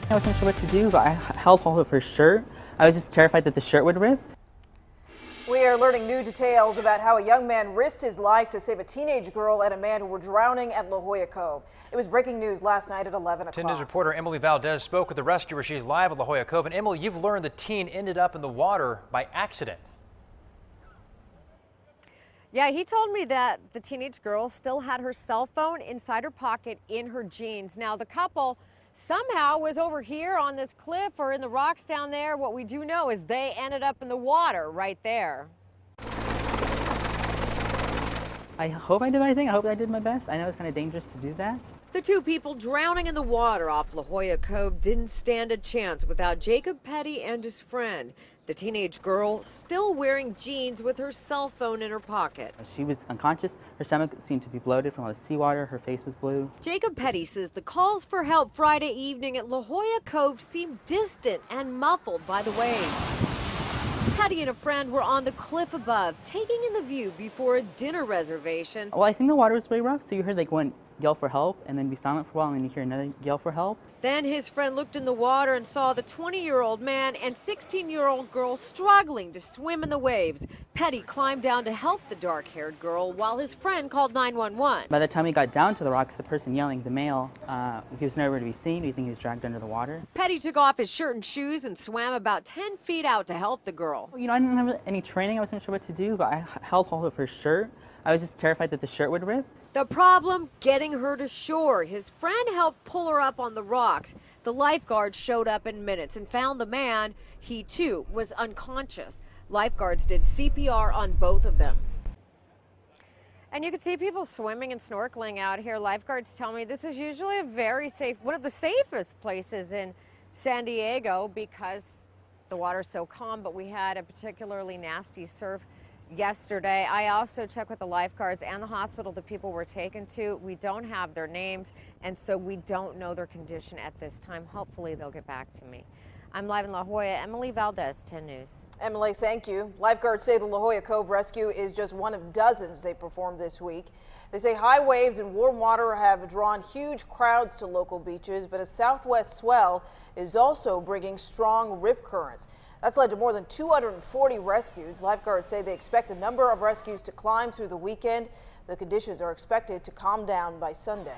I wasn't sure what to do, but I held hold of her shirt. I was just terrified that the shirt would rip. We are learning new details about how a young man risked his life to save a teenage girl and a man who were drowning at La Jolla Cove. It was breaking news last night at 11 o'clock. 10 News reporter Emily Valdez spoke with the rescuer. She's live at La Jolla Cove. And Emily, you've learned the teen ended up in the water by accident. Yeah, he told me that the teenage girl still had her cell phone inside her pocket in her jeans. Now, the couple somehow was over here on this cliff or in the rocks down there. What we do know is they ended up in the water right there. I hope I did the right thing. I hope I did my best. I know it's kind of dangerous to do that. The two people drowning in the water off La Jolla Cove didn't stand a chance without Jacob Petty and his friend. The teenage girl still wearing jeans with her cell phone in her pocket. She was unconscious. Her stomach seemed to be bloated from all the seawater. Her face was blue. Jacob Petty says the calls for help Friday evening at La Jolla Cove seemed distant and muffled by the waves. Petty and a friend were on the cliff above, taking in the view before a dinner reservation. Well, I think the water was very rough, so you heard like one yell for help and then be silent for a while and then you hear another yell for help. Then his friend looked in the water and saw the 20-year-old man and 16-year-old girl struggling to swim in the waves. Petty climbed down to help the dark-haired girl while his friend called 911. By the time we got down to the rocks, the person yelling, the male, he was nowhere to be seen. We think he was dragged under the water. Petty took off his shirt and shoes and swam about 10 feet out to help the girl. You know, I didn't have any training. I wasn't sure what to do, but I held hold of her shirt. I was just terrified that the shirt would rip. The problem, getting her to shore. His friend helped pull her up on the rocks. The lifeguards showed up in minutes and found the man. He, too, was unconscious. Lifeguards did CPR on both of them. And you can see people swimming and snorkeling out here. Lifeguards tell me this is usually a very safe, one of the safest places in San Diego because the water's so calm, but we had a particularly nasty surf yesterday. I also checked with the lifeguards and the hospital the people were taken to. We don't have their names, and so we don't know their condition at this time. Hopefully they'll get back to me. I'm live in La Jolla. Emily Valdez, 10 News. Emily, thank you. Lifeguards say the La Jolla Cove rescue is just one of dozens they performed this week. They say high waves and warm water have drawn huge crowds to local beaches, but a southwest swell is also bringing strong rip currents. That's led to more than 240 rescues. Lifeguards say they expect the number of rescues to climb through the weekend. The conditions are expected to calm down by Sunday.